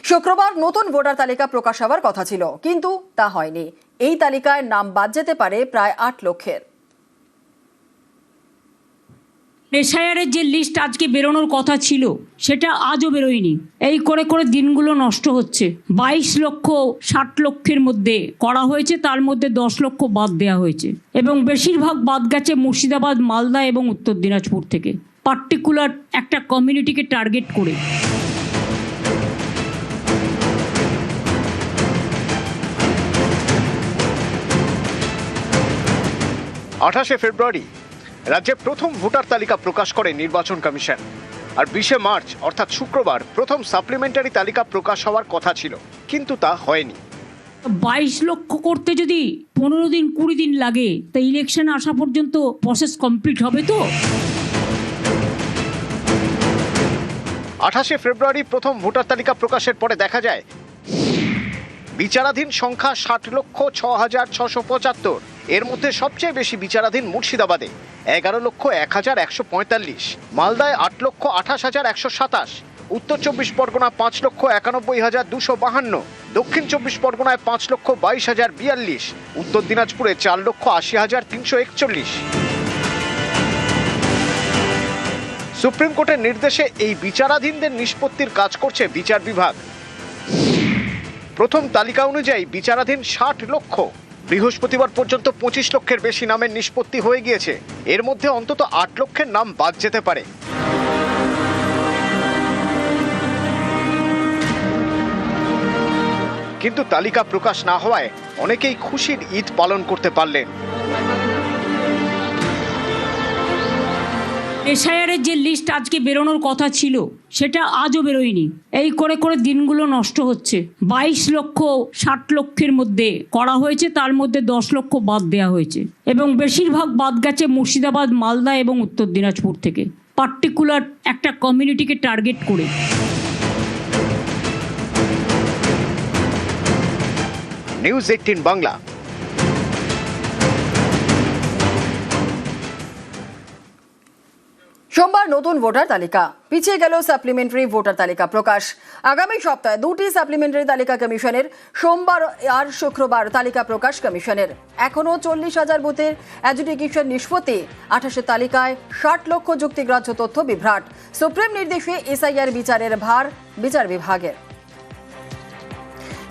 শুক্রবার নতুন ভোটার তালিকা প্রকাশ হওয়ার কথা ছিল, কিন্তু তা হয়নি। এই তালিকায় নাম বাদ যেতে পারে প্রায় 8 লক্ষের। এসআইআরের যে লিস্ট আজকে বেরোনোর কথা ছিল সেটা আজও বেরোয়নি। এই করে করে দিনগুলো নষ্ট হচ্ছে। 22 লক্ষ 60 লক্ষের মধ্যে করা হয়েছে, তার মধ্যে 10 লক্ষ বাদ দেওয়া হয়েছে এবং বেশিরভাগ বাদ গেছে মুর্শিদাবাদ, মালদা এবং উত্তর দিনাজপুর থেকে, পার্টিকুলার একটা কমিউনিটিকে টার্গেট করে। 28 ফেব্রুয়ারি রাজ্যে প্রথম ভোটার তালিকা প্রকাশ করে নির্বাচন কমিশন। আর 20 মার্চ অর্থাৎ শুক্রবার প্রথম সাপ্লিমেন্টারি তালিকা প্রকাশ হওয়ার কথা ছিল, কিন্তু তা হয়নি। 22 লক্ষ করতে যদি 15 দিন 20 দিন লাগে, তা ইলেকশন আসা পর্যন্ত প্রসেস কমপ্লিট হবে তো? 28 ফেব্রুয়ারি প্রথম ভোটার তালিকা প্রকাশের পরে দেখা যায় বিচারাধীন সংখ্যা 60,06,675। এর মধ্যে সবচেয়ে বেশি বিচারাধীন মুর্শিদাবাদে 11,01,145, মালদায় 8,28,127, উত্তর 24 পরগনা 5,91,252, দক্ষিণ 24 পরগনায় 5,22,042, উত্তর দিনাজপুরে 4,80,341। সুপ্রিম কোর্টের নির্দেশে এই বিচারাধীনদের নিষ্পত্তির কাজ করছে বিচার বিভাগ। প্রথম তালিকা অনুযায়ী বিচারাধীন 60 লক্ষ। বৃহস্পতিবার পর্যন্ত 25 লক্ষের বেশি নামের নিষ্পত্তি হয়ে গিয়েছে। এর মধ্যে অন্তত 8 লক্ষের নাম বাদ যেতে পারে। কিন্তু তালিকা প্রকাশ না হওয়ায় অনেকেই খুশির ঈদ পালন করতে পারলেন। এসআইআরের যে লিস্ট আজকে বেরোনোর কথা ছিল সেটা আজও বেরোয়নি। এই করে করে দিনগুলো নষ্ট হচ্ছে। 22 লক্ষ 60 লক্ষের মধ্যে করা হয়েছে, তার মধ্যে 10 লক্ষ বাদ দেওয়া হয়েছে এবং বেশিরভাগ বাদ গেছে মুর্শিদাবাদ, মালদা এবং উত্তর দিনাজপুর থেকে, পার্টিকুলার একটা কমিউনিটিকে টার্গেট করে। নিউজ 18 বাংলা। সোমবার নতুন ভোটার তালিকা, পিছিয়ে গেল সাপ্লিমেন্টারি ভোটার তালিকা প্রকাশ। আগামী সপ্তাহে 2টি সাপ্লিমেন্টারি তালিকা কমিশনের, সোমবার আর শুক্রবার তালিকা প্রকাশ কমিশনের। এখনও 40,000 বুথের অ্যাডজুডিকেশন নিষ্পত্তি। 28 তালিকায় 60 লক্ষ যুক্তিগ্রাহ্য তথ্য বিভ্রাট। সুপ্রিম নির্দেশে এসআইআর বিচারের ভার বিচার বিভাগের।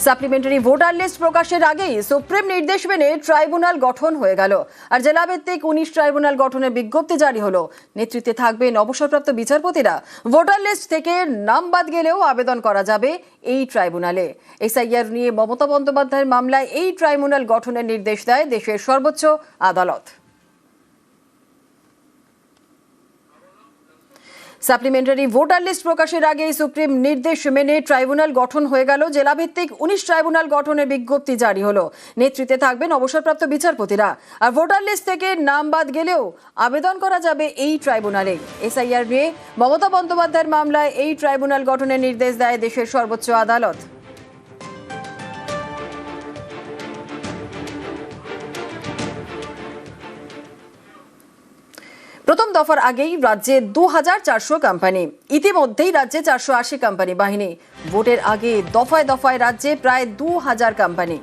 সাপ্লিমেন্টারি ভোটার লিস্ট প্রকাশের আগেই সুপ্রিম নির্দেশ মেনে ট্রাইব্যুনাল গঠন হয়ে গেল। আর জেলাভিত্তিক 19 ট্রাইব্যুনাল গঠনের বিজ্ঞপ্তি জারি হলো। নেতৃত্বে থাকবেন অবসরপ্রাপ্ত বিচারপতিরা। ভোটার লিস্ট থেকে নাম বাদ গেলেও আবেদন করা যাবে এই ট্রাইব্যুনালে। এসআইআর নিয়ে মমতা বন্দ্যোপাধ্যায়ের মামলায় এই ট্রাইব্যুনাল গঠনের নির্দেশ দেয় দেশের সর্বোচ্চ আদালত। সাপ্লিমেন্টারি ভোটার লিস্ট প্রকাশের আগেই সুপ্রিম নির্দেশ মেনে ট্রাইব্যুনাল গঠন হয়ে গেল। জেলাভিত্তিক 19 ট্রাইব্যুনাল গঠনের বিজ্ঞপ্তি জারি হলো। নেতৃত্বে থাকবেন অবসরপ্রাপ্ত বিচারপতিরা। আর ভোটার লিস্ট থেকে নাম বাদ গেলেও আবেদন করা যাবে এই ট্রাইব্যুনালে। এসআইআর নিয়ে মমতা বন্দ্যোপাধ্যায়ের মামলায় এই ট্রাইব্যুনাল গঠনের নির্দেশ দেয় দেশের সর্বোচ্চ আদালত। প্রথম দফার আগেই রাজ্যে 2,400 কোম্পানি। ইতিমধ্যেই রাজ্যে 480 কোম্পানি বাহিনী। ভোটের আগে দফায় দফায় রাজ্যে প্রায় 2,000 কোম্পানি।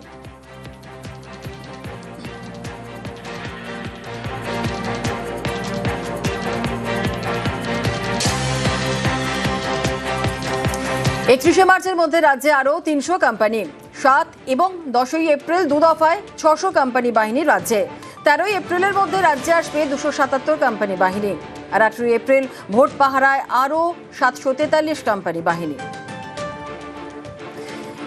একত্রিশে মার্চের মধ্যে রাজ্যে আরও 300 কোম্পানি। 7 এবং 10ই এপ্রিল 2 দফায় 600 কোম্পানি বাহিনী রাজ্যে। 13ই এপ্রিলের মধ্যে রাজ্যে আসবে 277 কোম্পানি বাহিনী। আর 18ই এপ্রিল ভোট পাহারায় আরও 743 কোম্পানি বাহিনী।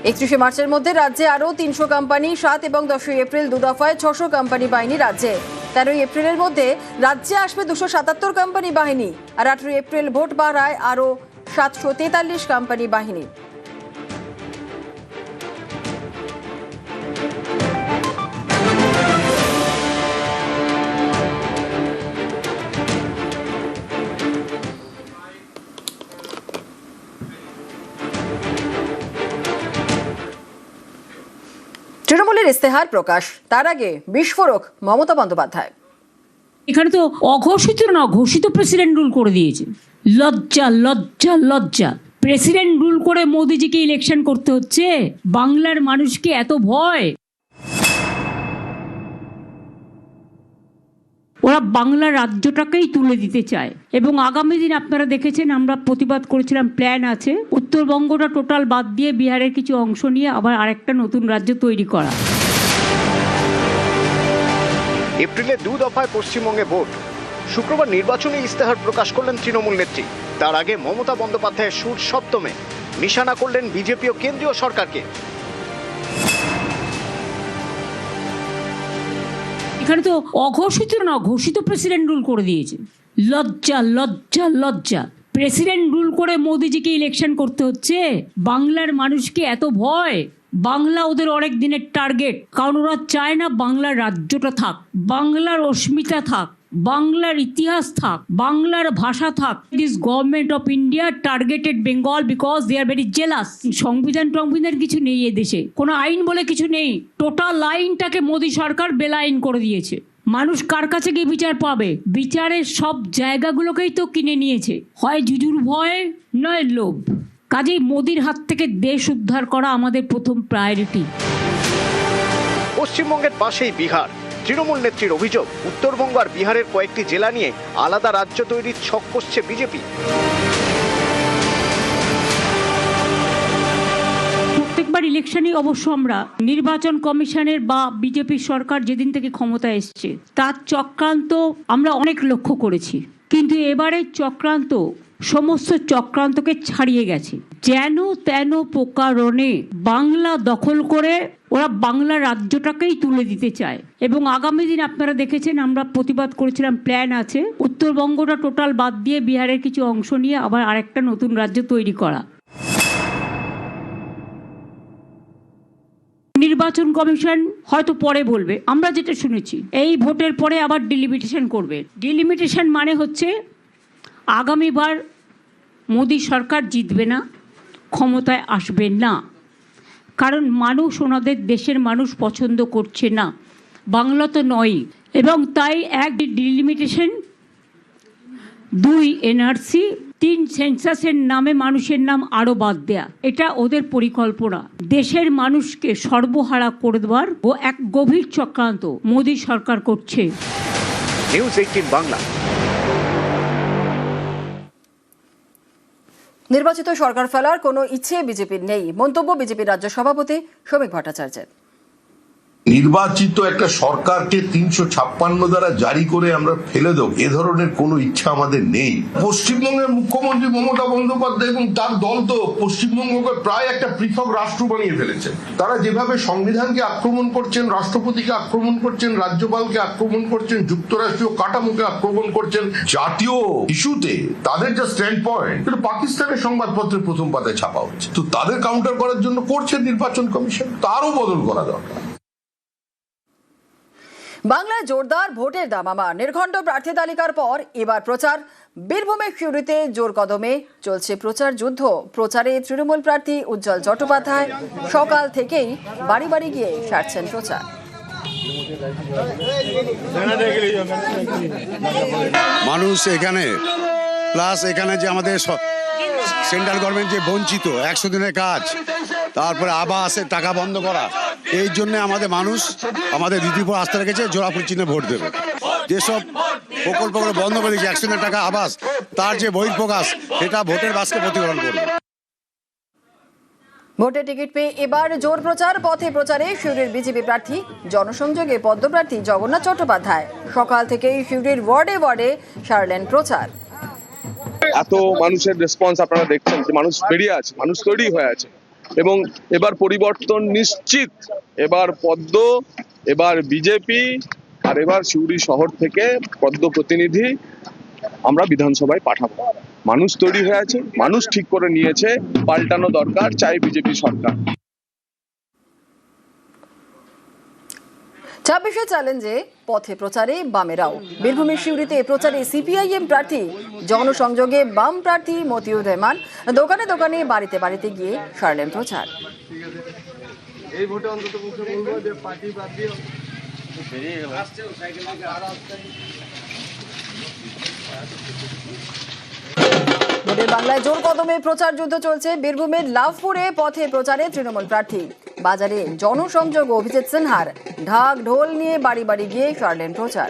31শে মার্চের মধ্যে রাজ্যে আরও 300 কোম্পানি। 7 এবং 10ই এপ্রিল 2 দফায় 600 কোম্পানি বাহিনী রাজ্যে। 13ই এপ্রিলের মধ্যে রাজ্যে আসবে 277 কোম্পানি বাহিনী। আর 18ই এপ্রিল ভোট পাহারায় আরও 743 কোম্পানি বাহিনী। তৃণমূলের ইস্তেহার প্রকাশ, তার আগে বিস্ফোরক মমতা বন্দ্যোপাধ্যায়। এখানে তো অঘোষিত না ঘোষিত প্রেসিডেন্ট রুল করে দিয়েছে। লজ্জা লজ্জা লজ্জা। প্রেসিডেন্ট রুল করে মোদিজিকে ইলেকশন করতে হচ্ছে? বাংলার মানুষকে এত ভয়? ওরা বাংলা রাজ্যটাকেই তুলে দিতে চায় এবং আগামী দিন আপনারা দেখেছেন আমরা প্রতিবাদ করেছিলাম, প্ল্যান আছে উত্তরবঙ্গটা টোটাল বাদ দিয়ে বিহারের কিছু অংশ নিয়ে আবার আরেকটা নতুন রাজ্য তৈরি করা। এপ্রিলে 2 দফায় পশ্চিমবঙ্গে ভোট। শুক্রবার নির্বাচনী ইস্তেহার প্রকাশ করলেন তৃণমূল নেত্রী। তার আগে মমতা বন্দ্যোপাধ্যায়ের সুর সপ্তমে নিশানা করলেন বিজেপি ও কেন্দ্রীয় সরকারকে। এখানে তো অঘোষিত না, ঘোষিত প্রেসিডেন্ট রুল করে দিয়েছে। লজ্জা লজ্জা লজ্জা! প্রেসিডেন্ট রুল করে মোদিজিকে ইলেকশন করতে হচ্ছে? বাংলার মানুষকে এত ভয়? বাংলা ওদের অনেক দিনের টার্গেট, কারণ ওরা চায় না বাংলার রাজ্যটা থাক, বাংলার অস্মিতা থাক, বাংলার ইতিহাস থাক, বাংলার ভাষা থাক। This government of India targeted Bengal because they are very jealous. সংবিধান কিছু নেই এদেশে, কোনো আইন বলে কিছু নেই। টোটাল আইনটাকে মোদী সরকার বেলাইন করে দিয়েছে। মানুষ কার কাছে গিয়ে বিচার পাবে? বিচারের সব জায়গাগুলোকেই তো কিনে নিয়েছে, হয় জুজুর ভয় নয় লোভ। কাজেই মোদির হাত থেকে দেশ উদ্ধার করা আমাদের প্রথম প্রায়োরিটি। পশ্চিমবঙ্গের পাশেই বিহার। তৃণমূল নেত্রীর অভিযোগ, উত্তরবঙ্গ আর বিহারের কয়েকটি জেলা নিয়ে আলাদা রাজ্য তৈরির ছক কষছে বিজেপি। প্রত্যেকবার ইলেকশনে অবশ্য আমরা নির্বাচন কমিশনের বা বিজেপি সরকার যেদিন থেকে ক্ষমতায় এসছে তার চক্রান্ত আমরা অনেক লক্ষ্য করেছি, কিন্তু এবারের চক্রান্ত সমস্ত চক্রান্তকে ছাড়িয়ে গেছে। যেন তেন প্রকারণে বাংলা দখল করে ওরা বাংলা রাজ্যটাকেই তুলে দিতে চায় এবং আগামী দিন আপনারা দেখেছেন আমরা প্রতিবাদ করেছিলাম, প্ল্যান আছে উত্তরবঙ্গটা টোটাল বাদ দিয়ে বিহারের কিছু অংশ নিয়ে আবার আরেকটা নতুন রাজ্য তৈরি করা। নির্বাচন কমিশন হয়তো পরে বলবে, আমরা যেটা শুনেছি এই ভোটের পরে আবার ডিলিমিটেশন করবে। ডিলিমিটেশন মানে হচ্ছে আগামীবার মোদী সরকার জিতবে না, ক্ষমতায় আসবে না, কারণ মানুষ ওনাদের দেশের মানুষ পছন্দ করছে না, বাংলা তো নয়। এবং তাই 1 ডিলিমিটেশন, 2 এনআরসি, 3 সেন্সাসের নামে মানুষের নাম আরও বাদ দেয়া। এটা ওদের পরিকল্পনা, দেশের মানুষকে সর্বহারা করে দেওয়ার ও এক গভীর চক্রান্ত মোদী সরকার করছে। নিউজ 18 বাংলা। নির্বাচিত সরকার ফেলার কোনো ইচ্ছে বিজেপির নেই, মন্তব্য বিজেপির রাজ্য সভাপতি শ্রমিক ভট্টাচার্যের। নির্বাচিত একটা সরকারকে 356 দ্বারা জারি করে আমরা ফেলে দেব, এ ধরনের কোনো ইচ্ছা আমাদের নেই। পশ্চিমবঙ্গের মুখ্যমন্ত্রী মমতা বন্দ্যোপাধ্যায় এবং তার দল তো পশ্চিমবঙ্গকে প্রায় একটা পৃথক রাষ্ট্র বানিয়ে ফেলেছে। তারা যেভাবে সংবিধানকে আক্রমণ করছেন, রাষ্ট্রপতিকে আক্রমণ করছেন, রাজ্যপালকে আক্রমণ করছেন, যুক্তরাষ্ট্রীয় কাঠামোকে আক্রমণ করছেন, জাতীয় ইস্যুতে তাদের যা স্ট্যান্ড পয়েন্ট পাকিস্তানের সংবাদপত্রের প্রথম পাতায় ছাপা হচ্ছে। তো তাদের কাউন্টার করার জন্য করছে নির্বাচন কমিশন, তারও বদল করা দরকার। বাংলায় জোরদার ভোটের দামামা, নির্ঘণ্ট প্রার্থী তালিকার পর এবার প্রচার। বীরভূমের সিউড়িতে জোর কদমে চলছে প্রচার যুদ্ধ। প্রচারে তৃণমূল প্রার্থী উজ্জ্বল চট্টোপাধ্যায় সকাল থেকেই বাড়ি বাড়ি গিয়ে সারছেন প্রচার। মানুষ এখানে প্লাস এখানে যে আমাদের সেন্ট্রাল গভর্নমেন্ট যে বঞ্চিত 100 দিনের কাজ, তারপরে আবাসের টাকা বন্ধ করা, এই জন্য আমাদের মানুষ আমাদের দিদির উপর আস্থা রেখেছে, জোড়াফুল চিহ্নে ভোট দেবে। যেসব প্রকল্পগুলো বন্ধ করে দিয়েছে 100 দিনের টাকা আবাস, তার যে বহিঃপ্রকাশ সেটা ভোটের বাসকে প্রতিফলন করবে। ভোটের টিকিট পেয়ে এবার জোর প্রচার। পথে প্রচারে সিউড়ির বিজেপি প্রার্থী, জনসংযোগে পদ্মপ্রার্থী জগন্নাথ চট্টোপাধ্যায় সকাল থেকেই সিউড়ির ওয়ার্ডে ওয়ার্ডে সারলেন প্রচার। এত মানুষের রেসপন্স আপনারা দেখছেন যে মানুষ বেরিয়ে আছে, মানুষ তৈরি হয়ে আছে এবং এবার পরিবর্তন নিশ্চিত। এবার পদ্ম, এবার বিজেপি, আর এবার সিউড়ি শহর থেকে পদ্ম প্রতিনিধি আমরা বিধানসভায় পাঠাবো। মানুষ তৈরি হয়ে আছে, মানুষ ঠিক করে নিয়েছে পাল্টানো দরকার, চাই বিজেপি সরকার। 26 চ্যালেঞ্জে পথে প্রচারে বামেরাও। বীরভূমের সিউড়িতে প্রচারে সিপিআইএম প্রার্থী, জনসংযোগে বাম প্রার্থী মতিউর রহমান দোকানে দোকানে বাড়িতে বাড়িতে গিয়ে সারলেন প্রচার। এই ভোটে অন্তত বলবো যে পার্টি বাদ দিয়ে আমাদের বাংলায় জোর কদমে প্রচার যুদ্ধ চলছে। বীরভূমের লাভপুরে পথে প্রচারে তৃণমূল প্রার্থী, বাজারে জনসংযোগ অভিজিৎ সিনহার ঢাক ঢোল নিয়ে বাড়ি বাড়ি গিয়ে সারলেন প্রচার।